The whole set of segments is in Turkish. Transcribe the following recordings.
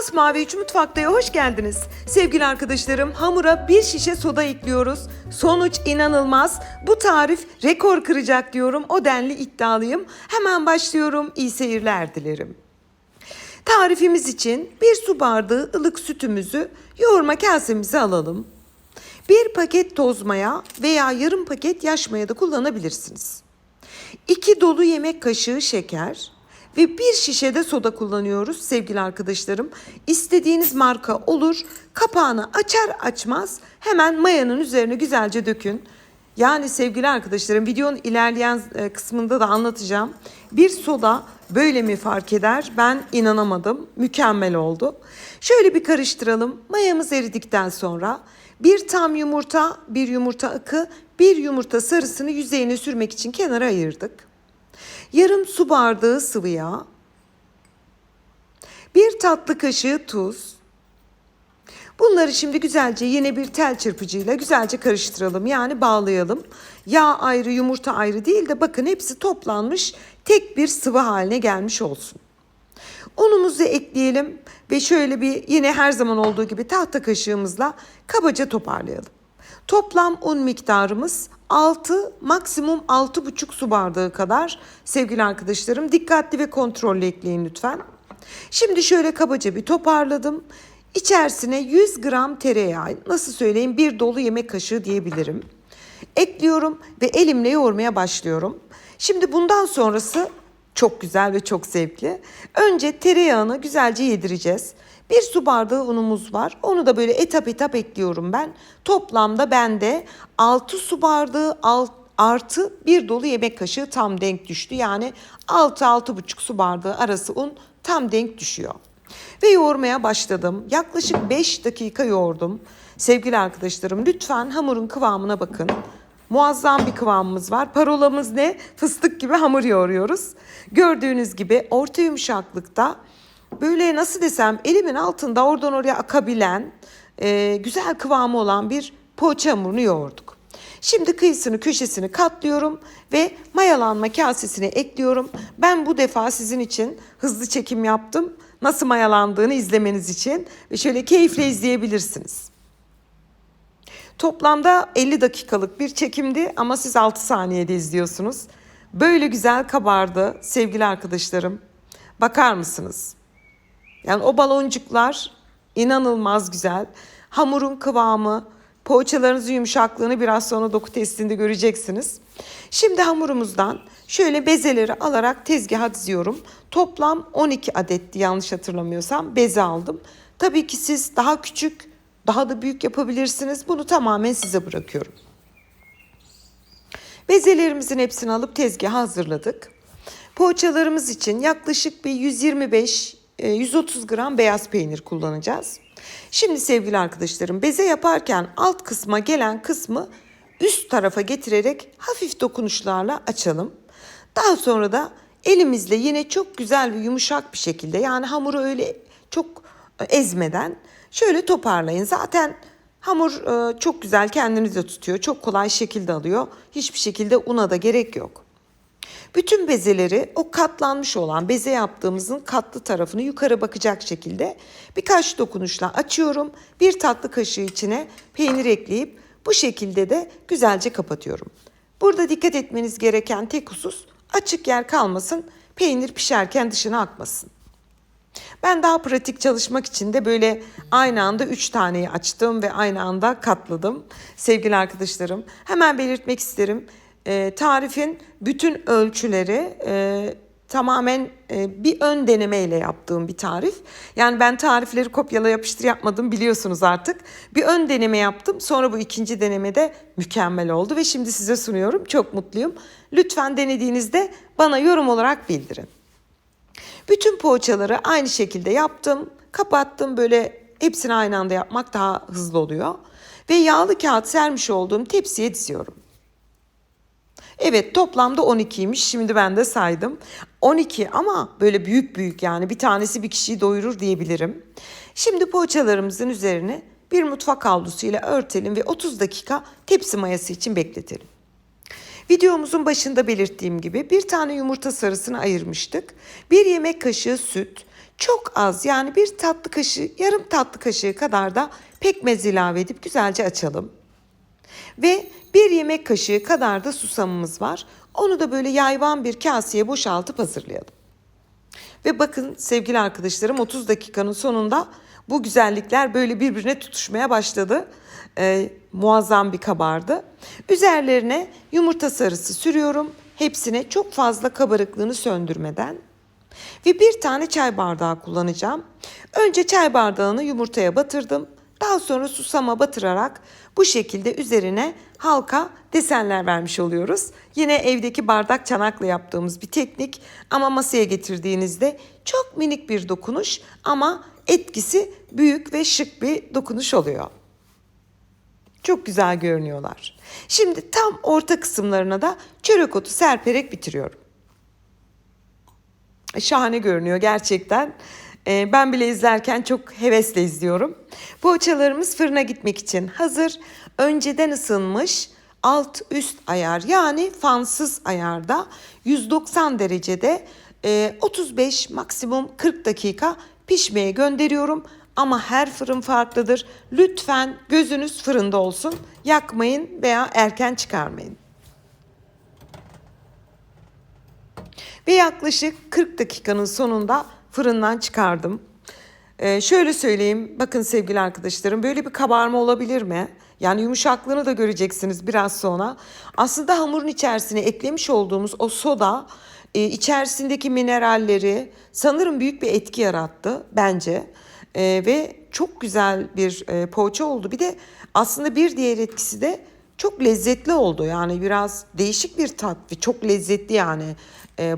Masmavi 3 Mutfakta'ya hoş geldiniz. Sevgili arkadaşlarım, hamura bir şişe soda ekliyoruz. Sonuç inanılmaz. Bu tarif rekor kıracak diyorum. O denli iddialıyım. Hemen başlıyorum. İyi seyirler dilerim. Tarifimiz için bir su bardağı ılık sütümüzü yoğurma kasemize alalım. Bir paket toz maya veya yarım paket yaş maya da kullanabilirsiniz. 2 dolu yemek kaşığı şeker ve bir şişe de soda kullanıyoruz sevgili arkadaşlarım. İstediğiniz marka olur. Kapağını açar açmaz hemen mayanın üzerine güzelce dökün. Yani sevgili arkadaşlarım, videonun ilerleyen kısmında da anlatacağım. Bir soda böyle mi fark eder? Ben inanamadım. Mükemmel oldu. Şöyle bir karıştıralım. Mayamız eridikten sonra bir tam yumurta, bir yumurta akı, bir yumurta sarısını yüzeyine sürmek için kenara ayırdık. Yarım su bardağı sıvı yağ, bir tatlı kaşığı tuz. Bunları şimdi güzelce yine bir tel çırpıcıyla güzelce karıştıralım. Yani bağlayalım. Yağ ayrı, yumurta ayrı değil de bakın hepsi toplanmış, tek bir sıvı haline gelmiş olsun. Unumuzu ekleyelim ve şöyle bir yine her zaman olduğu gibi tahta kaşığımızla kabaca toparlayalım. Toplam un miktarımız 6, maksimum 6,5 su bardağı kadar sevgili arkadaşlarım. Dikkatli ve kontrollü ekleyin lütfen. Şimdi şöyle kabaca bir toparladım. İçerisine 100 gram tereyağı, nasıl söyleyeyim, bir dolu yemek kaşığı diyebilirim. Ekliyorum ve elimle yoğurmaya başlıyorum. Şimdi bundan sonrası çok güzel ve çok zevkli. Önce tereyağını güzelce yedireceğiz. Bir su bardağı unumuz var. Onu da böyle etap etap ekliyorum ben. Toplamda bende 6 su bardağı artı bir dolu yemek kaşığı tam denk düştü. Yani 6-6,5 su bardağı arası un tam denk düşüyor. Ve yoğurmaya başladım. Yaklaşık 5 dakika yoğurdum. Sevgili arkadaşlarım, lütfen hamurun kıvamına bakın. Muazzam bir kıvamımız var. Parolamız ne? Fıstık gibi hamur yoğuruyoruz. Gördüğünüz gibi orta yumuşaklıkta, böyle nasıl desem, elimin altında oradan oraya akabilen güzel kıvamı olan bir poğaça hamurunu yoğurduk. Şimdi kıyısını köşesini katlıyorum ve mayalanma kasesine ekliyorum. Ben bu defa sizin için hızlı çekim yaptım. Nasıl mayalandığını izlemeniz için ve şöyle keyifle izleyebilirsiniz. Toplamda 50 dakikalık bir çekimdi ama siz 6 saniyede izliyorsunuz. Böyle güzel kabardı sevgili arkadaşlarım. Bakar mısınız? Yani o baloncuklar inanılmaz güzel. Hamurun kıvamı, poğaçalarınızın yumuşaklığını biraz sonra doku testinde göreceksiniz. Şimdi hamurumuzdan şöyle bezeleri alarak tezgaha diziyorum. Toplam 12 adetti yanlış hatırlamıyorsam beze aldım. Tabii ki siz daha küçük, daha da büyük yapabilirsiniz. Bunu tamamen size bırakıyorum. Bezelerimizin hepsini alıp tezgaha hazırladık. Poğaçalarımız için yaklaşık bir 125-130 gram beyaz peynir kullanacağız. Şimdi sevgili arkadaşlarım, beze yaparken alt kısma gelen kısmı üst tarafa getirerek hafif dokunuşlarla açalım. Daha sonra da elimizle yine çok güzel ve yumuşak bir şekilde, yani hamuru öyle çok ezmeden şöyle toparlayın. Zaten hamur çok güzel kendini de tutuyor. Çok kolay şekilde alıyor. Hiçbir şekilde una da gerek yok. Bütün bezeleri o katlanmış olan beze yaptığımızın katlı tarafını yukarı bakacak şekilde birkaç dokunuşla açıyorum. Bir tatlı kaşığı içine peynir ekleyip bu şekilde de güzelce kapatıyorum. Burada dikkat etmeniz gereken tek husus, açık yer kalmasın, peynir pişerken dışına akmasın. Ben daha pratik çalışmak için de böyle aynı anda 3 taneyi açtım ve aynı anda katladım. Sevgili arkadaşlarım, hemen belirtmek isterim. Tarifin bütün ölçüleri tamamen bir ön denemeyle yaptığım bir tarif. Yani ben tarifleri kopyala yapıştır yapmadım, biliyorsunuz artık. Bir ön deneme yaptım. Sonra bu ikinci denemede mükemmel oldu ve şimdi size sunuyorum. Çok mutluyum. Lütfen denediğinizde bana yorum olarak bildirin. Bütün poğaçaları aynı şekilde yaptım. Kapattım. Böyle hepsini aynı anda yapmak daha hızlı oluyor. Ve yağlı kağıt sermiş olduğum tepsiye diziyorum. Evet, toplamda 12'ymiş. Şimdi ben de saydım. 12 ama böyle büyük büyük, yani bir tanesi bir kişiyi doyurur diyebilirim. Şimdi poğaçalarımızın üzerine bir mutfak havlusuyla örtelim ve 30 dakika tepsi mayası için bekletelim. Videomuzun başında belirttiğim gibi bir tane yumurta sarısını ayırmıştık. Bir yemek kaşığı süt, çok az, yani bir tatlı kaşığı, yarım tatlı kaşığı kadar da pekmez ilave edip güzelce açalım. Ve bir yemek kaşığı kadar da susamımız var. Onu da böyle yayvan bir kaseye boşaltıp hazırlayalım. Ve bakın sevgili arkadaşlarım, 30 dakikanın sonunda bu güzellikler böyle birbirine tutuşmaya başladı. Muazzam bir kabardı. Üzerlerine yumurta sarısı sürüyorum. Hepsine çok fazla kabarıklığını söndürmeden. Ve bir tane çay bardağı kullanacağım. Önce çay bardağını yumurtaya batırdım. Daha sonra susama batırarak bu şekilde üzerine halka desenler vermiş oluyoruz. Yine evdeki bardak çanakla yaptığımız bir teknik ama masaya getirdiğinizde çok minik bir dokunuş ama etkisi büyük ve şık bir dokunuş oluyor. Çok güzel görünüyorlar. Şimdi tam orta kısımlarına da çörek otu serperek bitiriyorum. Şahane görünüyor gerçekten. Ben bile izlerken çok hevesle izliyorum. Poğaçalarımız fırına gitmek için hazır. Önceden ısınmış alt üst ayar, yani fansız ayarda 190 derecede 35 maksimum 40 dakika pişmeye gönderiyorum. Ama her fırın farklıdır. Lütfen gözünüz fırında olsun. Yakmayın veya erken çıkarmayın. Ve yaklaşık 40 dakikanın sonunda fırından çıkardım. Şöyle söyleyeyim, bakın sevgili arkadaşlarım, böyle bir kabarma olabilir mi? Yani yumuşaklığını da göreceksiniz biraz sonra. Aslında hamurun içerisine eklemiş olduğumuz o soda içerisindeki mineralleri sanırım büyük bir etki yarattı bence. Ve çok güzel bir poğaça oldu. Bir de aslında bir diğer etkisi de çok lezzetli oldu. Yani biraz değişik bir tat ve çok lezzetli, yani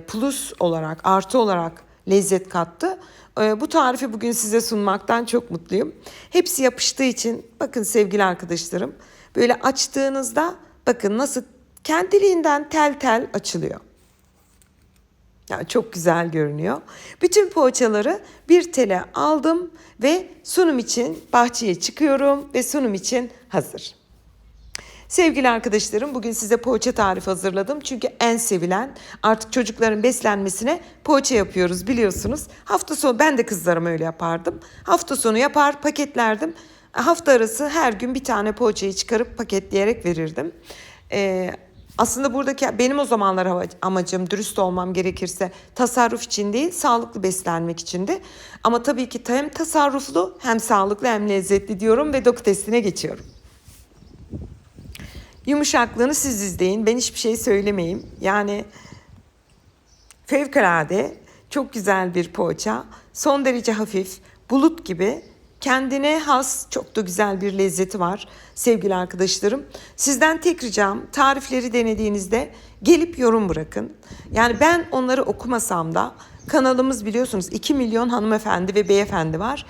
plus olarak, artı olarak lezzet kattı. Bu tarifi bugün size sunmaktan çok mutluyum. Hepsi yapıştığı için bakın sevgili arkadaşlarım, böyle açtığınızda bakın nasıl kendiliğinden tel tel açılıyor. Yani çok güzel görünüyor. Bütün poğaçaları bir tele aldım ve sunum için bahçeye çıkıyorum ve sunum için hazır. Sevgili arkadaşlarım, bugün size poğaça tarifi hazırladım. Çünkü en sevilen, artık çocukların beslenmesine poğaça yapıyoruz biliyorsunuz. Hafta sonu ben de kızlarıma öyle yapardım. Hafta sonu yapar paketlerdim. Hafta arası her gün bir tane poğaçayı çıkarıp paketleyerek verirdim. Aslında buradaki benim o zamanlar amacım, dürüst olmam gerekirse, tasarruf için değil, sağlıklı beslenmek içindi. Ama tabii ki hem tasarruflu hem sağlıklı hem lezzetli diyorum ve doku testine geçiyorum. Yumuşaklığını siz izleyin. Ben hiçbir şey söylemeyeyim. Yani fevkalade çok güzel bir poğaça. Son derece hafif, bulut gibi. Kendine has çok da güzel bir lezzeti var sevgili arkadaşlarım. Sizden tek ricam, tarifleri denediğinizde gelip yorum bırakın. Yani ben onları okumasam da kanalımız biliyorsunuz 2 milyon hanımefendi ve beyefendi var.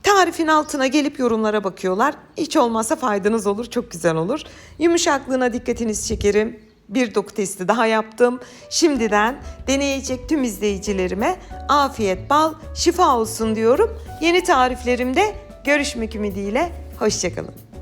Tarifin altına gelip yorumlara bakıyorlar. Hiç olmazsa faydanız olur, çok güzel olur. Yumuşaklığına dikkatinizi çekerim. Bir doku testi daha yaptım. Şimdiden deneyecek tüm izleyicilerime afiyet, bal, şifa olsun diyorum. Yeni tariflerimde görüşmek ümidiyle. Hoşça kalın.